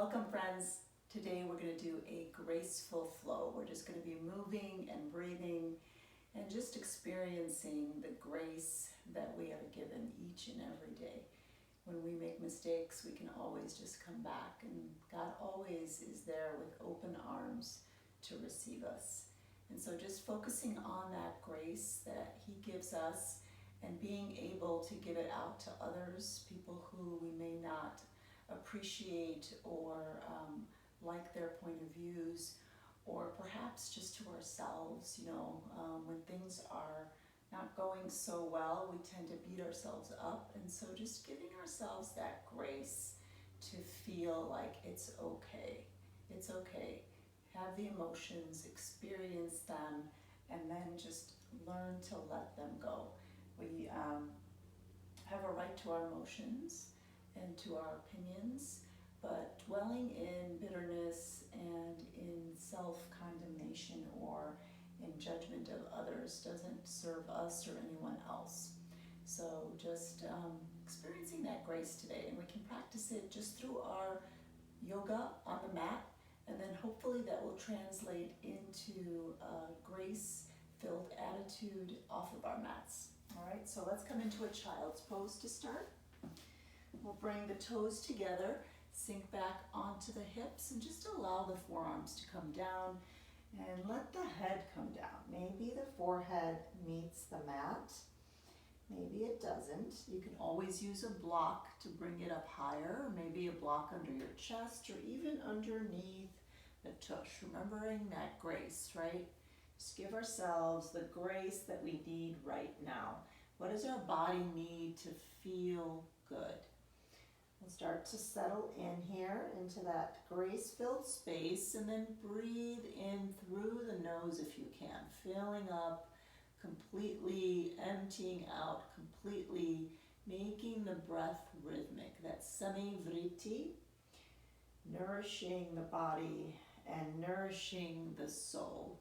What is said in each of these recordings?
Welcome friends. Today we're going to do a graceful flow. We're just going to be moving and breathing and just experiencing the grace that we are given each and every day. When we make mistakes, we can always just come back, and God always is there with open arms to receive us. And so just focusing on that grace that He gives us and being able to give it out to others, people who we may not appreciate or like their point of views, or perhaps just to ourselves. When things are not going so well, we tend to beat ourselves up, and so just giving ourselves that grace to feel like it's okay. It's okay. Have the emotions, experience them, and then just learn to let them go. We have a right to our emotions and to our opinions, but dwelling in bitterness and in self-condemnation or in judgment of others doesn't serve us or anyone else. So just experiencing that grace today, and we can practice it just through our yoga on the mat, and then hopefully that will translate into a grace-filled attitude off of our mats. All right, so let's come into a child's pose to start. We'll bring the toes together, sink back onto the hips, and just allow the forearms to come down and let the head come down. Maybe the forehead meets the mat, maybe it doesn't. You can always use a block to bring it up higher, or maybe a block under your chest or even underneath the tush, remembering that grace, right? Just give ourselves the grace that we need right now. What does our body need to feel good? We'll start to settle in here into that grace-filled space, and then breathe in through the nose if you can, filling up completely, emptying out completely, making the breath rhythmic, that semi-vritti, nourishing the body and nourishing the soul.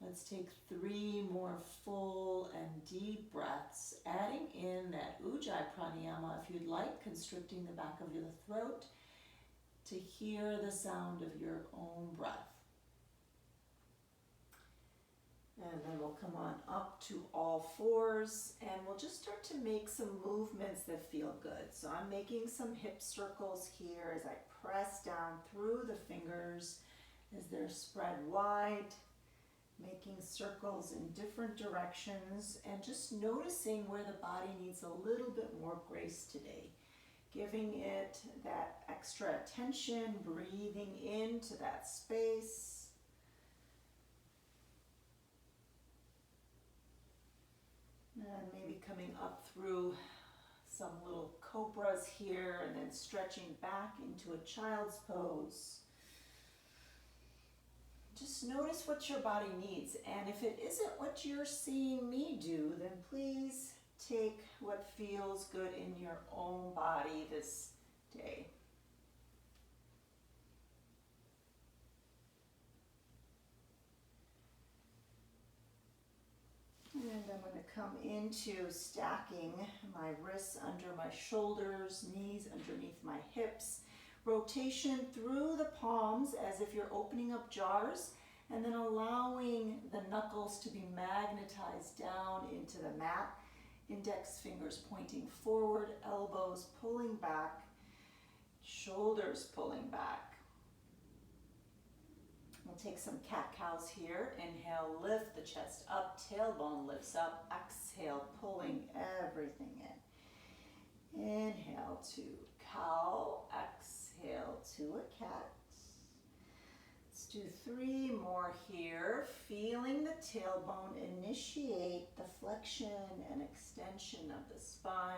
Let's take 3 more full and deep breaths, adding in that Ujjayi pranayama if you'd like, constricting the back of your throat to hear the sound of your own breath. And then we'll come on up to all fours, and we'll just start to make some movements that feel good. So I'm making some hip circles here as I press down through the fingers as they're spread wide, making circles in different directions, and just noticing where the body needs a little bit more grace today. Giving it that extra attention, breathing into that space. And maybe coming up through some little cobras here, and then stretching back into a child's pose. Just notice what your body needs, and if it isn't what you're seeing me do, then please take what feels good in your own body this day. And I'm going to come into stacking my wrists under my shoulders, knees underneath my hips. Rotation through the palms as if you're opening up jars, and then allowing the knuckles to be magnetized down into the mat. Index fingers pointing forward, elbows pulling back, shoulders pulling back. We'll take some cat-cows here. Inhale, lift the chest up, tailbone lifts up. Exhale, pulling everything in. Inhale to cow, exhale to a cat. Let's do 3 more here. Feeling the tailbone initiate the flexion and extension of the spine.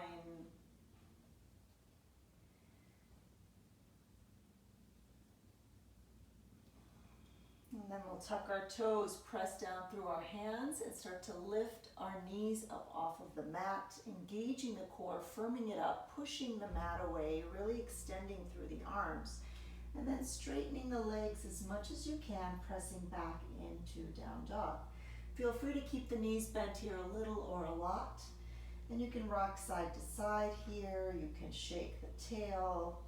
And then we'll tuck our toes, press down through our hands, and start to lift our knees up off of the mat, engaging the core, firming it up, pushing the mat away, really extending through the arms. And then straightening the legs as much as you can, pressing back into down dog. Feel free to keep the knees bent here a little or a lot. And you can rock side to side here. You can shake the tail.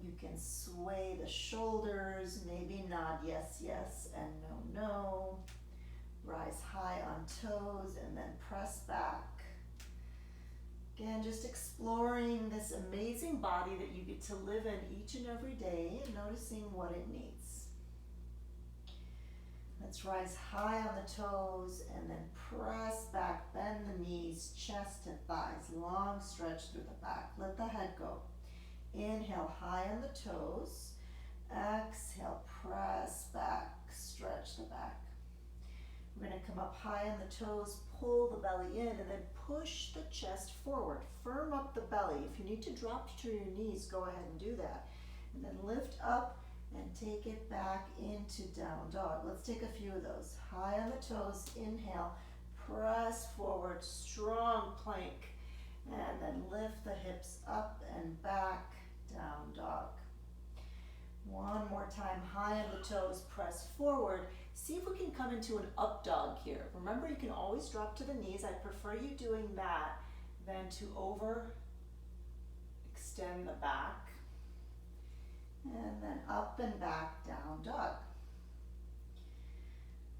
You can sway the shoulders, maybe nod yes, yes, and no, no. Rise high on toes and then press back. Again, just exploring this amazing body that you get to live in each and every day and noticing what it needs. Let's rise high on the toes and then press back, bend the knees, chest to thighs, long stretch through the back. Let the head go. Inhale, high on the toes. Exhale, press back, stretch the back. We're going to come up high on the toes, pull the belly in, and then push the chest forward. Firm up the belly. If you need to drop to your knees, go ahead and do that. And then lift up and take it back into down dog. Let's take a few of those. High on the toes, inhale, press forward, strong plank. And then lift the hips up and back, down dog. One more time, high on the toes, press forward. See if we can come into an up dog here. Remember, you can always drop to the knees. I prefer you doing that than to over extend the back. And then up and back, down dog.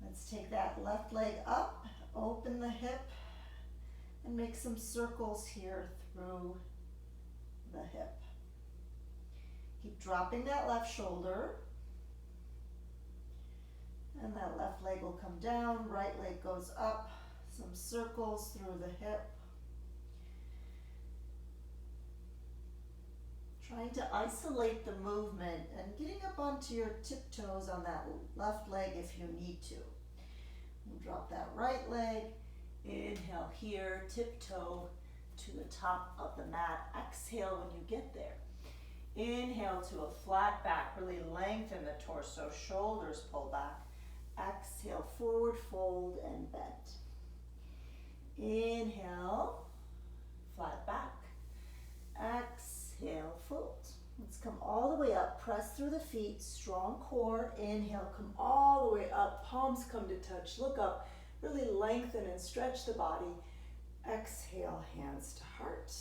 Let's take that left leg up, open the hip, and make some circles here through the hip. Keep dropping that left shoulder. And that left leg will come down, right leg goes up, some circles through the hip. Trying to isolate the movement and getting up onto your tiptoes on that left leg if you need to. We'll drop that right leg, inhale here, tiptoe to the top of the mat. Exhale when you get there. Inhale to a flat back, really lengthen the torso, shoulders pull back. Exhale, forward fold and bend. Inhale, flat back. Exhale, fold. Let's come all the way up, press through the feet, strong core. Inhale, come all the way up, palms come to touch, look up, really lengthen and stretch the body. Exhale, hands to heart,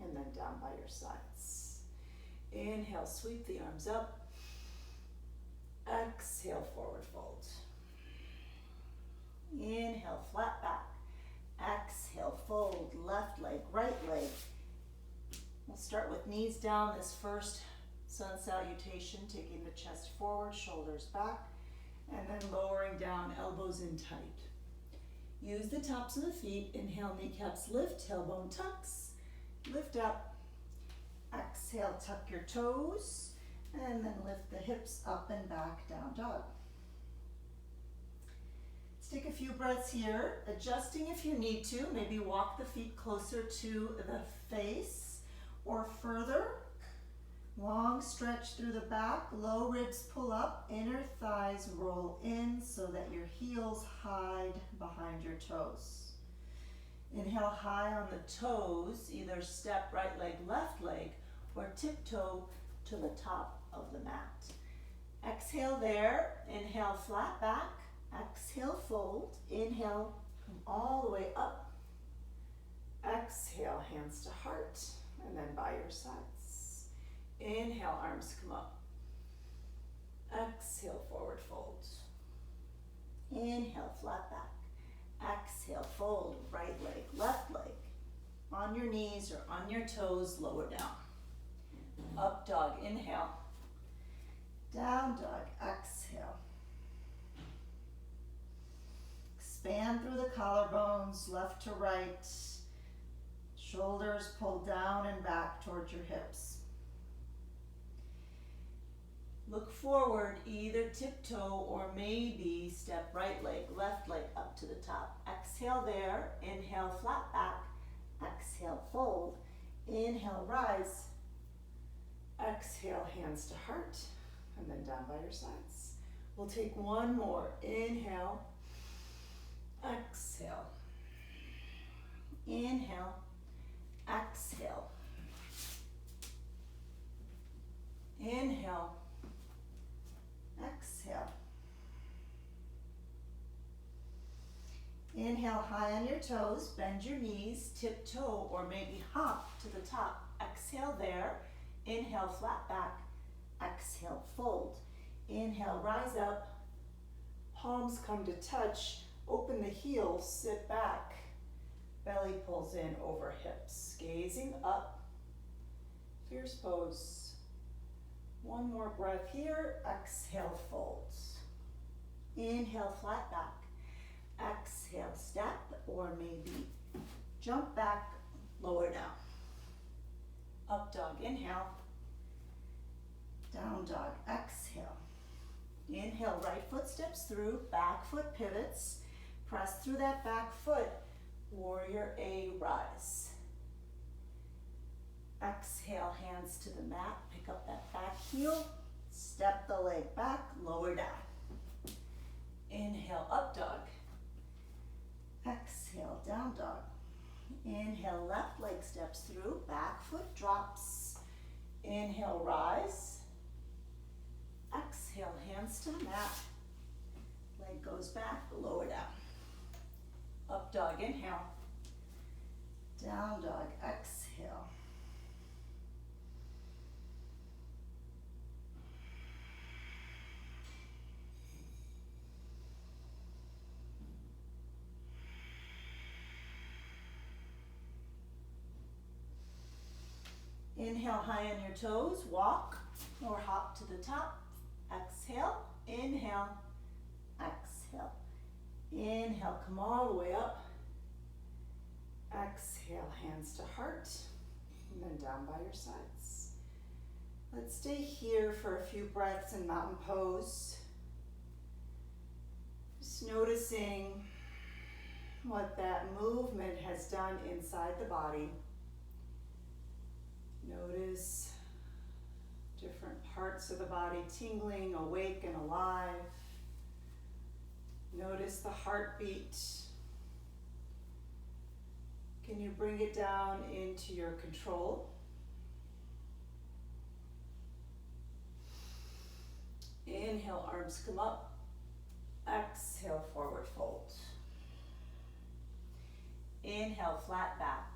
and then down by your sides. Inhale, sweep the arms up. Exhale, forward fold. Inhale, flat back. Exhale, fold, left leg, right leg. We'll start with knees down this first sun salutation, taking the chest forward, shoulders back, and then lowering down, elbows in tight. Use the tops of the feet. Inhale, kneecaps lift, tailbone tucks, lift up. Exhale, tuck your toes. And then lift the hips up and back, down dog. Let's take a few breaths here, adjusting if you need to. Maybe walk the feet closer to the face or further. Long stretch through the back, low ribs pull up, inner thighs roll in so that your heels hide behind your toes. Inhale high on the toes, either step right leg, left leg, or tiptoe to the top of the mat. Exhale there, inhale flat back, exhale fold, inhale come all the way up, exhale hands to heart, and then by your sides. Inhale, arms come up, exhale forward fold, inhale flat back, exhale fold, right leg, left leg, on your knees or on your toes, lower down. Up dog, inhale. Down dog, exhale. Expand through the collarbones, left to right. Shoulders pull down and back towards your hips. Look forward, either tiptoe or maybe step right leg, left leg up to the top. Exhale there, inhale flat back, exhale fold, inhale rise. Exhale, hands to heart, and then down by your sides. We'll take one more. Inhale, exhale. Inhale, exhale. Inhale, exhale. Inhale high on your toes, bend your knees, tiptoe or maybe hop to the top. Exhale there. Inhale, flat back. Exhale, fold. Inhale, rise up. Palms come to touch. Open the heels, sit back. Belly pulls in over hips. Gazing up. Fierce pose. One more breath here. Exhale, fold. Inhale, flat back. Exhale, step, or maybe jump back, lower down. Up dog, inhale. Down dog, exhale. Inhale, right foot steps through, back foot pivots. Press through that back foot. Warrior A, rise. Exhale, hands to the mat. Pick up that back heel. Step the leg back, lower down. Inhale, up dog. Exhale, down dog. Inhale, left leg steps through, back foot drops. Inhale, rise. Exhale, hands to the mat. Leg goes back, lower down. Up dog, inhale. Down dog, exhale. Inhale, high on your toes, walk or hop to the top. Exhale, inhale, exhale. Inhale, come all the way up. Exhale, hands to heart, and then down by your sides. Let's stay here for a few breaths in mountain pose. Just noticing what that movement has done inside the body. Notice different parts of the body tingling, awake and alive. Notice the heartbeat. Can you bring it down into your control? Inhale, arms come up. Exhale, forward fold. Inhale, flat back.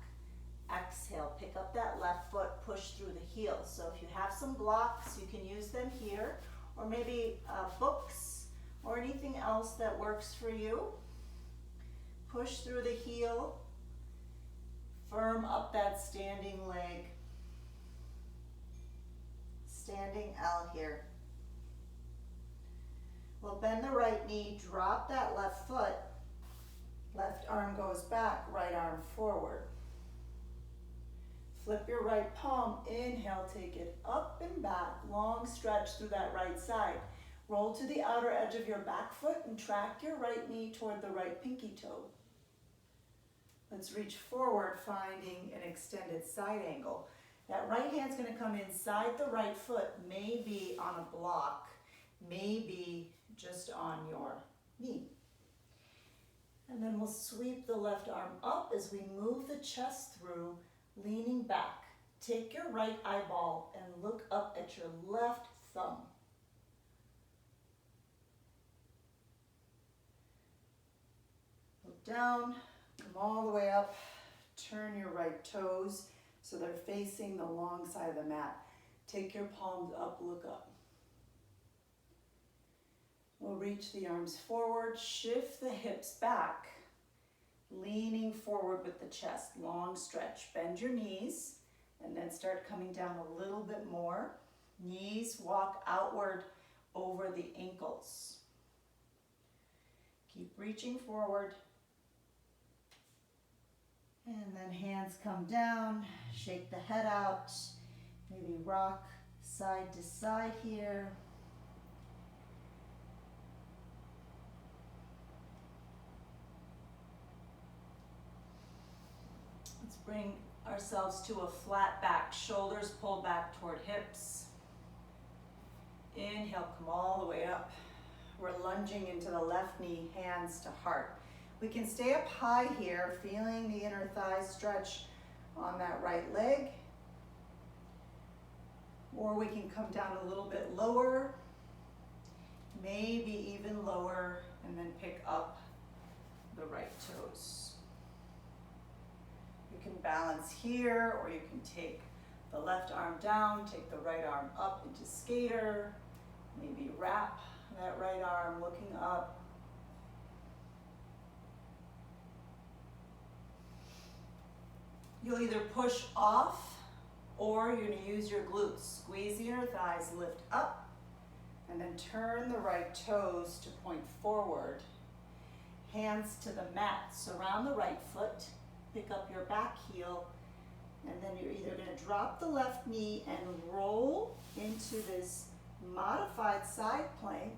Exhale, pick up that left foot, push through the heels. So if you have some blocks, you can use them here, or maybe books or anything else that works for you. Push through the heel, firm up that standing leg. Standing L here. We'll bend the right knee, drop that left foot. Left arm goes back, right arm forward. Flip your right palm, inhale, take it up and back, long stretch through that right side. Roll to the outer edge of your back foot and track your right knee toward the right pinky toe. Let's reach forward, finding an extended side angle. That right hand's gonna come inside the right foot, maybe on a block, maybe just on your knee. And then we'll sweep the left arm up as we move the chest through, leaning back. Take your right eyeball and look up at your left thumb. Look down, come all the way up, turn your right toes so they're facing the long side of the mat. Take your palms up, look up. We'll reach the arms forward, shift the hips back. Leaning forward with the chest, long stretch. Bend your knees and then start coming down a little bit more. Knees walk outward over the ankles. Keep reaching forward. And then hands come down, shake the head out. Maybe rock side to side here. Let's bring ourselves to a flat back, shoulders pull back toward hips. Inhale, come all the way up. We're lunging into the left knee, hands to heart. We can stay up high here, feeling the inner thighs stretch on that right leg. Or we can come down a little bit lower, maybe even lower, and then pick up the right toes. You can balance here, or you can take the left arm down, take the right arm up into skater, maybe wrap that right arm looking up. You'll either push off or you're going to use your glutes. Squeeze the inner thighs, lift up, and then turn the right toes to point forward. Hands to the mat, surround the right foot, pick up your back heel, and then you're either going to drop the left knee and roll into this modified side plank,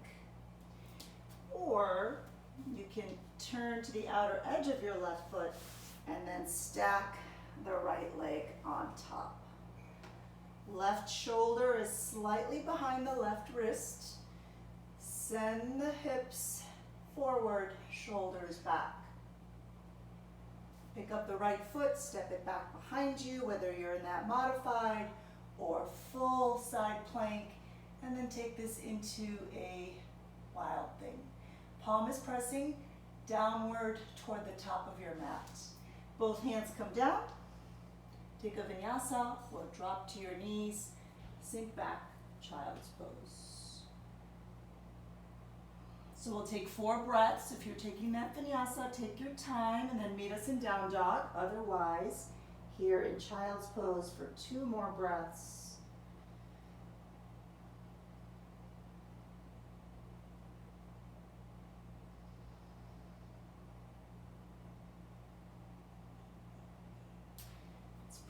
or you can turn to the outer edge of your left foot and then stack the right leg on top. Left shoulder is slightly behind the left wrist. Send the hips forward, shoulders back. Pick up the right foot, step it back behind you, whether you're in that modified or full side plank, and then take this into a wild thing. Palm is pressing downward toward the top of your mat. Both hands come down. Take a vinyasa or drop to your knees. Sink back, child's pose. So we'll take 4 breaths. If you're taking that vinyasa, take your time and then meet us in down dog. Otherwise, here in child's pose for 2 more breaths.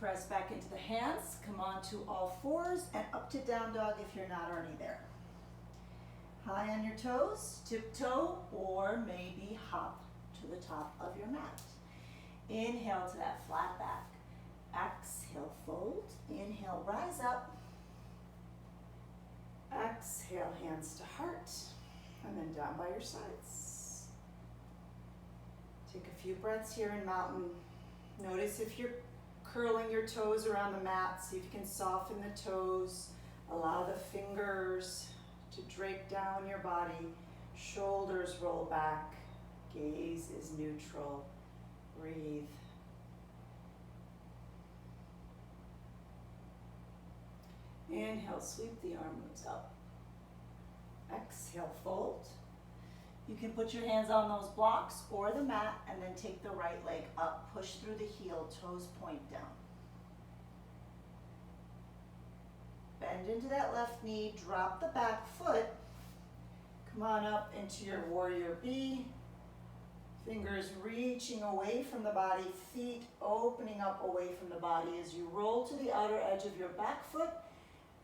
Press back into the hands, come on to all 4s and up to down dog if you're not already there. High on your toes, tiptoe, or maybe hop to the top of your mat. Inhale to that flat back. Exhale, fold. Inhale, rise up. Exhale, hands to heart, and then down by your sides. Take a few breaths here in mountain. Notice if you're curling your toes around the mat, see if you can soften the toes. Allow the fingers to drape down your body. Shoulders roll back. Gaze is neutral. Breathe. Inhale, sweep the arm roots up. Exhale, fold. You can put your hands on those blocks or the mat and then take the right leg up. Push through the heel, toes point down. Bend into that left knee, drop the back foot. Come on up into your warrior B. Fingers reaching away from the body, feet opening up away from the body as you roll to the outer edge of your back foot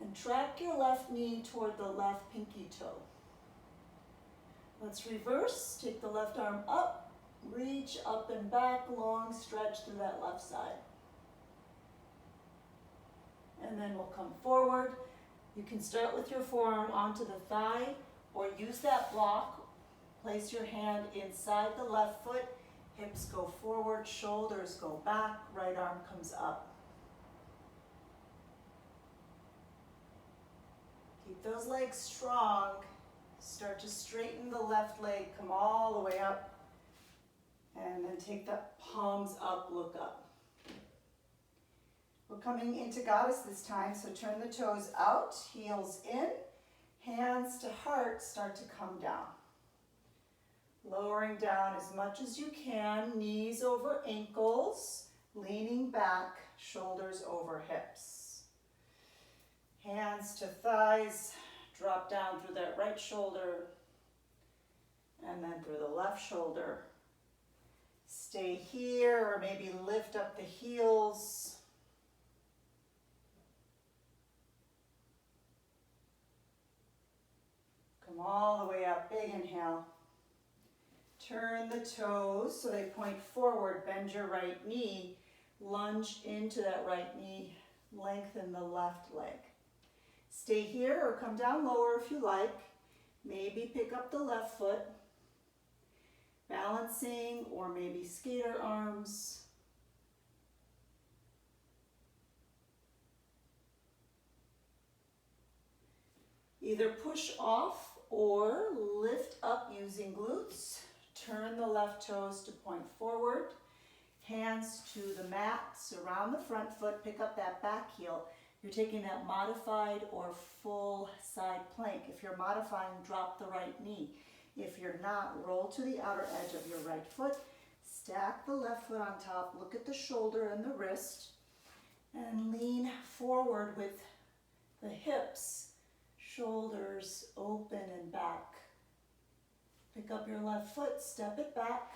and track your left knee toward the left pinky toe. Let's reverse, take the left arm up, reach up and back, long stretch through that left side. And then we'll come forward. You can start with your forearm onto the thigh or use that block. Place your hand inside the left foot, hips go forward, shoulders go back, right arm comes up. Keep those legs strong. Start to straighten the left leg, come all the way up, and then take the palms up, look up. We're coming into goddess this time, so turn the toes out, heels in, hands to heart, start to come down. Lowering down as much as you can, knees over ankles, leaning back, shoulders over hips. Hands to thighs, drop down through that right shoulder and then through the left shoulder. Stay here or maybe lift up the heels. Come all the way up, big inhale. Turn the toes so they point forward, bend your right knee, lunge into that right knee, lengthen the left leg. Stay here or come down lower if you like. Maybe pick up the left foot. Balancing or maybe skater arms. Either push off or lift up using glutes. Turn the left toes to point forward. Hands to the mat, surround the front foot, pick up that back heel, You're taking that modified or full side plank. If you're modifying, drop the right knee. If you're not, roll to the outer edge of your right foot, stack the left foot on top, look at the shoulder and the wrist, and lean forward with the hips, shoulders open and back. Pick up your left foot, step it back,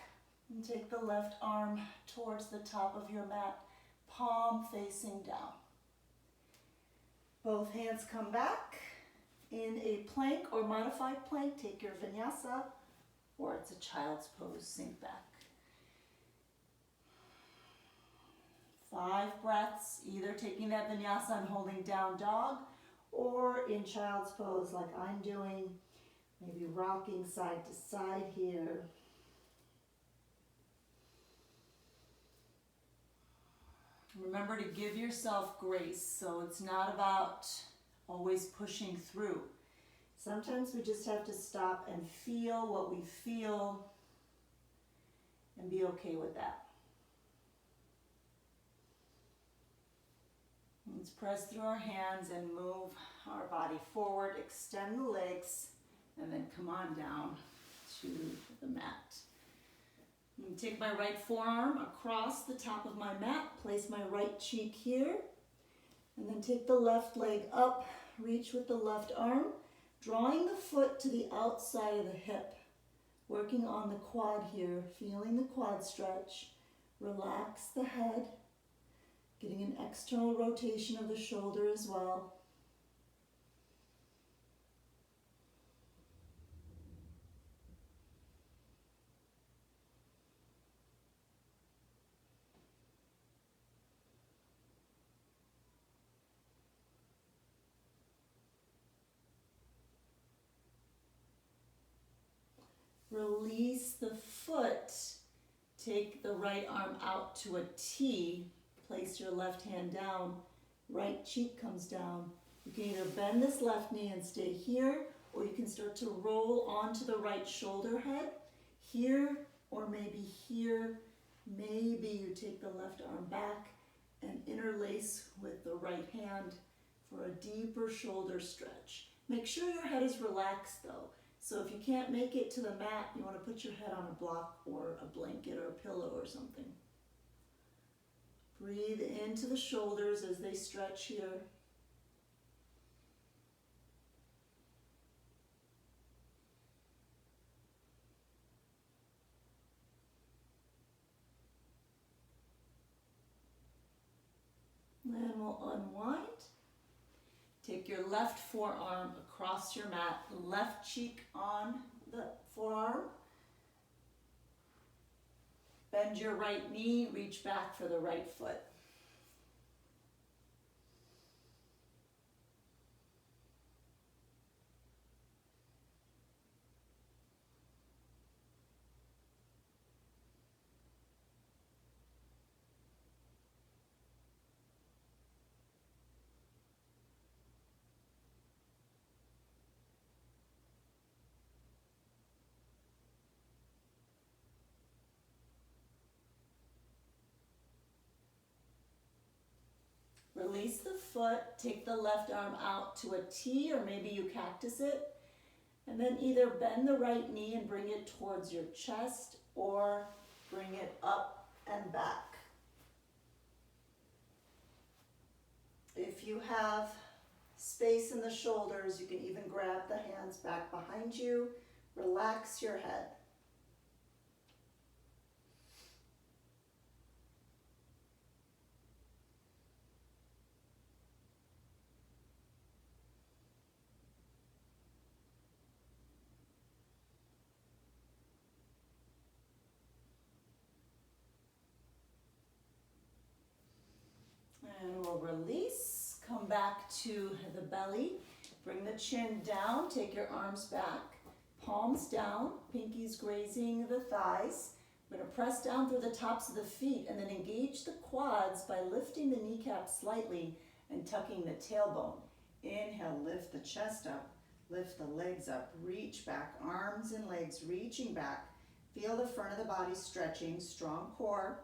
and take the left arm towards the top of your mat, palm facing down. Both hands come back. In a plank or modified plank, take your vinyasa, or it's a child's pose, sink back. 5 breaths, either taking that vinyasa and holding down dog, or in child's pose like I'm doing, maybe rocking side to side here. Remember to give yourself grace, so it's not about always pushing through. Sometimes we just have to stop and feel what we feel and be okay with that. Let's press through our hands and move our body forward, extend the legs, and then come on down to the mat. Take my right forearm across the top of my mat, place my right cheek here, and then take the left leg up, reach with the left arm, drawing the foot to the outside of the hip, working on the quad here, feeling the quad stretch. Relax the head, getting an external rotation of the shoulder as well. Release the foot. Take the right arm out to a T. Place your left hand down. Right cheek comes down. You can either bend this left knee and stay here, or you can start to roll onto the right shoulder head. Here, or maybe here. Maybe you take the left arm back and interlace with the right hand for a deeper shoulder stretch. Make sure your head is relaxed though. So if you can't make it to the mat, you want to put your head on a block or a blanket or a pillow or something. Breathe into the shoulders as they stretch here. Then we'll unwind. Take your left forearm across your mat, left cheek on the forearm. Bend your right knee, reach back for the right foot. Release the foot, take the left arm out to a T, or maybe you cactus it, and then either bend the right knee and bring it towards your chest, or bring it up and back. If you have space in the shoulders, you can even grab the hands back behind you, relax your head. And we'll release, come back to the belly, bring the chin down, take your arms back, palms down, pinkies grazing the thighs. We're going to press down through the tops of the feet and then engage the quads by lifting the kneecaps slightly and tucking the tailbone. Inhale, lift the chest up, lift the legs up, reach back, arms and legs reaching back. Feel the front of the body stretching, strong core.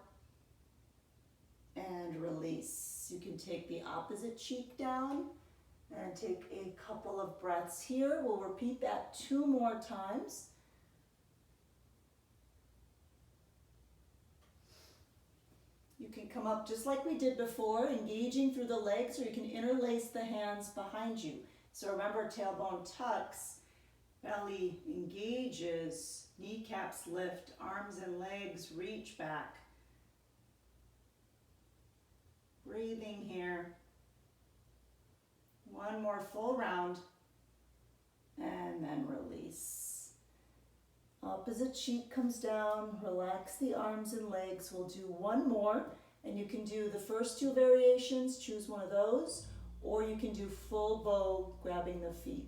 and release. You can take the opposite cheek down and take a couple of breaths here. We'll repeat that 2 more times. You can come up just like we did before, engaging through the legs, or you can interlace the hands behind you. So remember, tailbone tucks, belly engages, kneecaps lift, arms and legs reach back. Breathing here. 1 more full round, and then release. Opposite cheek comes down, relax the arms and legs. We'll do 1 more, and you can do the first 2 variations, choose one of those, or you can do full bow, grabbing the feet.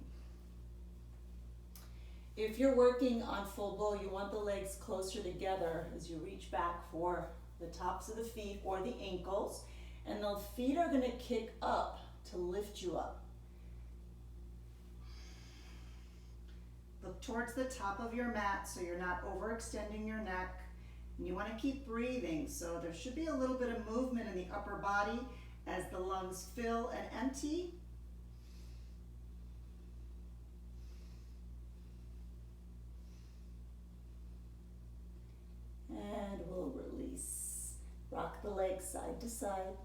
If you're working on full bow, you want the legs closer together as you reach back for the tops of the feet or the ankles, and the feet are going to kick up to lift you up. Look towards the top of your mat so you're not overextending your neck. And you want to keep breathing, so there should be a little bit of movement in the upper body as the lungs fill and empty. And we'll release. Rock the legs side to side.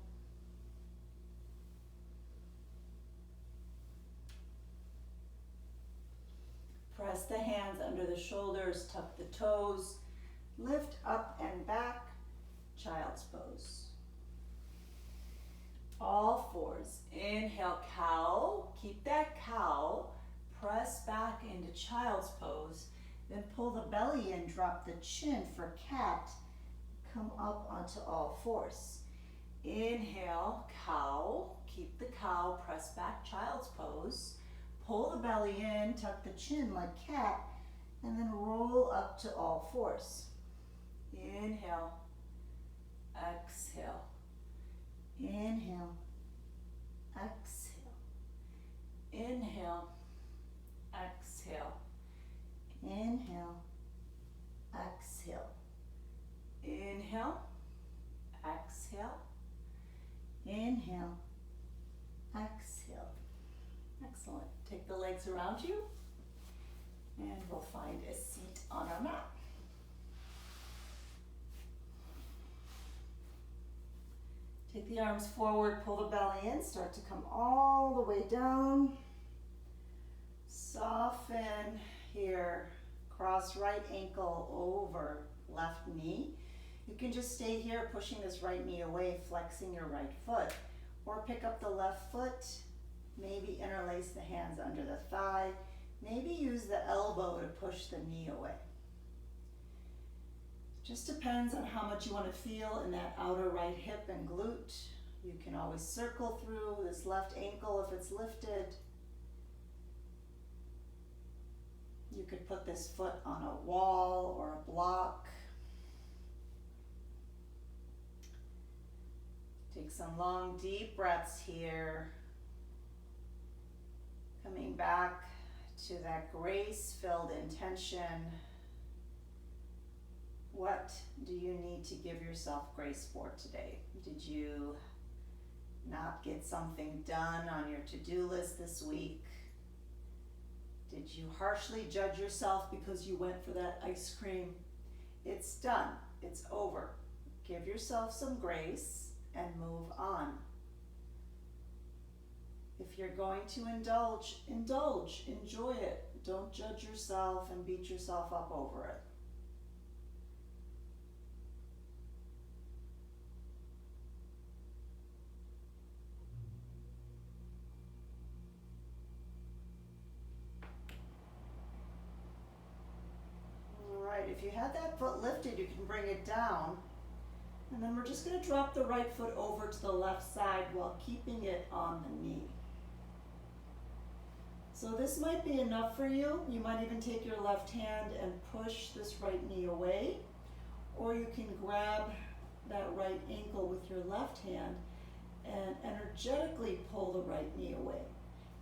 Press the hands under the shoulders, tuck the toes, lift up and back, child's pose. All 4s. Inhale, cow. Keep that cow. Press back into child's pose. Then pull the belly in, drop the chin for cat. Come up onto all 4s. Inhale, cow. Keep the cow. Press back, child's pose. Pull the belly in, tuck the chin like cat, and then roll up to all 4s. Inhale, exhale, inhale, exhale, inhale, exhale, inhale, exhale, inhale, exhale, inhale, exhale. Excellent. Take the legs around you, and we'll find a seat on our mat. Take the arms forward, pull the belly in, start to come all the way down. Soften here. Cross right ankle over left knee. You can just stay here, pushing this right knee away, flexing your right foot. Or pick up the left foot. Maybe interlace the hands under the thigh. Maybe use the elbow to push the knee away. Just depends on how much you want to feel in that outer right hip and glute. You can always circle through this left ankle if it's lifted. You could put this foot on a wall or a block. Take some long, deep breaths here. Coming back to that grace-filled intention. What do you need to give yourself grace for today? Did you not get something done on your to-do list this week? Did you harshly judge yourself because you went for that ice cream? It's done. It's over. Give yourself some grace and move on. If you're going to indulge, enjoy it. Don't judge yourself and beat yourself up over it. All right, if you had that foot lifted, you can bring it down. And then we're just going to drop the right foot over to the left side while keeping it on the knee. So this might be enough for you. You might even take your left hand and push this right knee away, or you can grab that right ankle with your left hand and energetically pull the right knee away.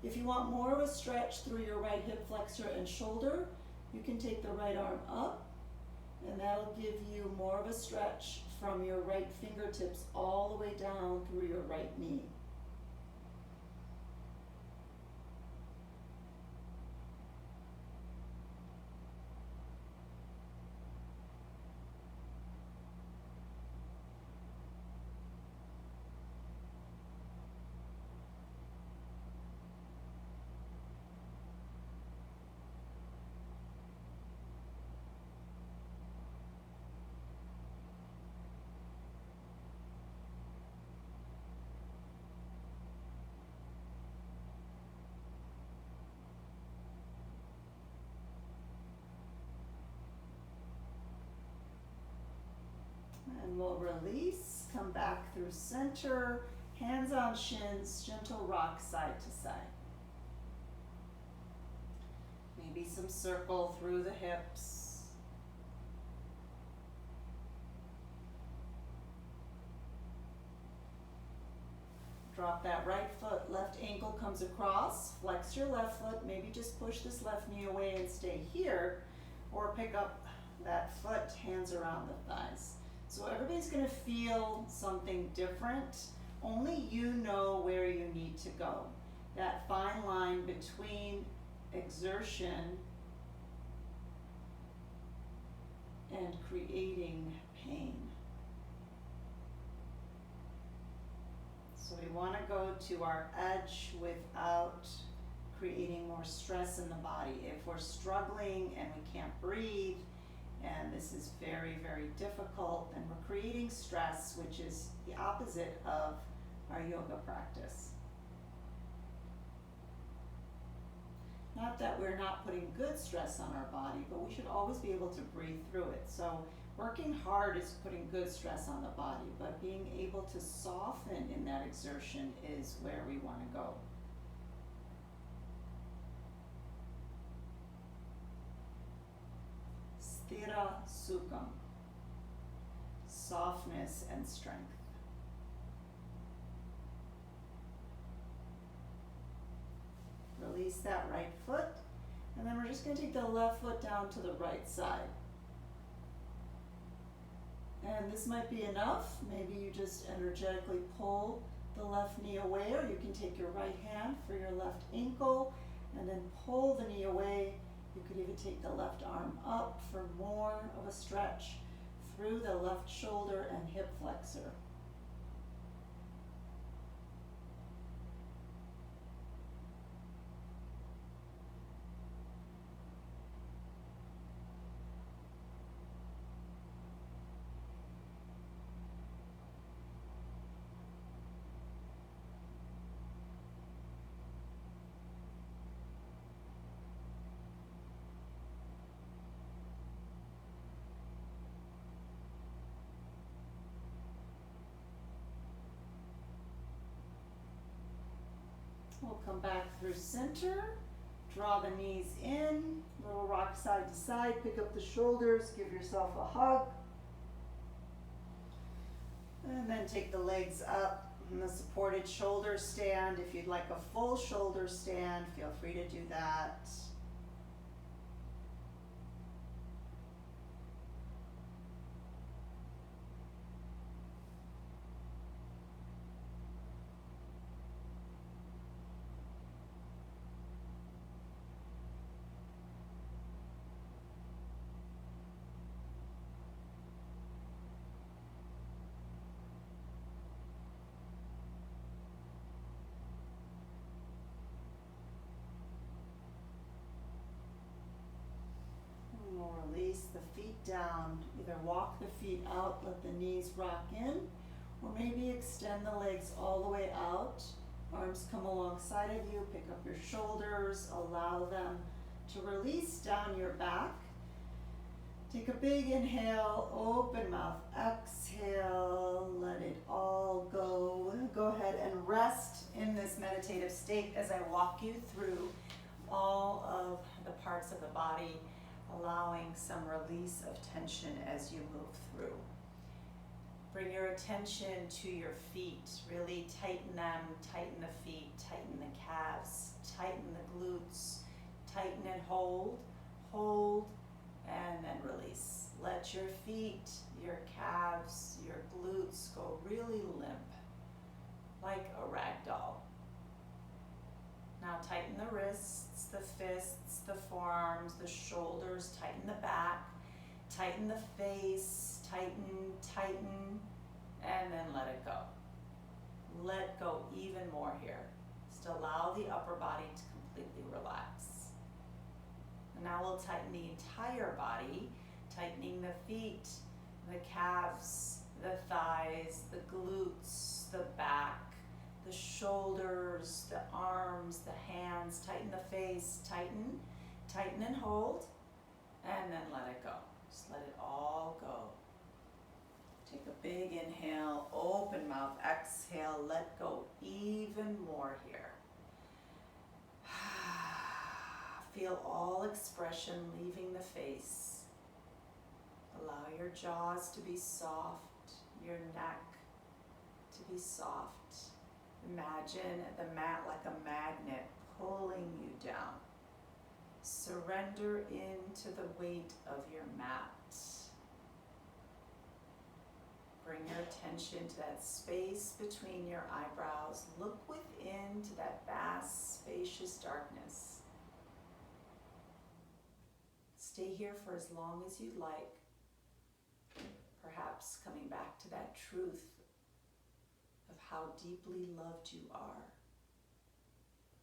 If you want more of a stretch through your right hip flexor and shoulder, you can take the right arm up And that'll give you more of a stretch from your right fingertips all the way down through your right knee. And we'll release, come back through center, hands on shins, gentle rock side to side. Maybe some circle through the hips. Drop that right foot, left ankle comes across, flex your left foot, maybe just push this left knee away and stay here, or pick up that foot, hands around the thighs. So everybody's gonna feel something different. Only you know where you need to go. That fine line between exertion and creating pain. So we want to go to our edge without creating more stress in the body. If we're struggling and we can't breathe, and this is very, very difficult, and we're creating stress, which is the opposite of our yoga practice. Not that we're not putting good stress on our body, but we should always be able to breathe through it. So working hard is putting good stress on the body, but being able to soften in that exertion is where we want to go. Sthira Sukham, softness and strength. Release that right foot, and then we're just going to take the left foot down to the right side. And this might be enough. Maybe you just energetically pull the left knee away, or you can take your right hand for your left ankle and then pull the knee away. You could even take the left arm up for more of a stretch through the left shoulder and hip flexor. We'll come back through center, draw the knees in, little rock side to side, pick up the shoulders, give yourself a hug. And then take the legs up in the supported shoulder stand. If you'd like a full shoulder stand, feel free to do that. We'll release the feet down. Either walk the feet out, let the knees rock in, or maybe extend the legs all the way out. Arms come alongside of you, pick up your shoulders, allow them to release down your back. Take a big inhale, open mouth, exhale, let it all go. Go ahead and rest in this meditative state as I walk you through all of the parts of the body, allowing some release of tension as you move through. Bring your attention to your feet. Really tighten them, tighten the feet, tighten the calves, tighten the glutes, tighten and hold, and then release. Let your feet, your calves, your glutes go really limp, like a rag doll. Now tighten the wrists, the fists, the forearms, the shoulders, tighten the back, tighten the face, tighten, tighten, and then let it go. Let go even more here. Just allow the upper body to completely relax. And now we'll tighten the entire body, tightening the feet, the calves, the thighs, the glutes, the back, the shoulders, the arms, the hands. Tighten the face, tighten, tighten and hold, and then let it go. Just let it all go. Take a big inhale, open mouth, exhale, let go even more here. Feel all expression leaving the face. Allow your jaws to be soft, your neck to be soft. Imagine the mat like a magnet pulling you down. Surrender into the weight of your mat. Bring your attention to that space between your eyebrows. Look within to that vast, spacious darkness. Stay here for as long as you'd like, perhaps coming back to that truth of how deeply loved you are,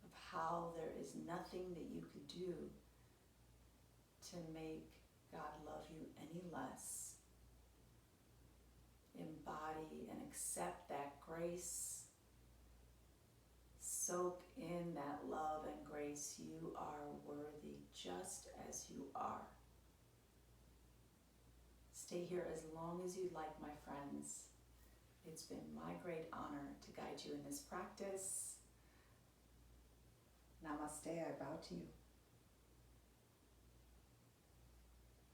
of how there is nothing that you could do to make God love you any less. Embody and accept that grace. Soak in that love and grace. You are worthy just as you are. Stay here as long as you'd like, my friends. It's been my great honor to guide you in this practice. Namaste, I bow to you.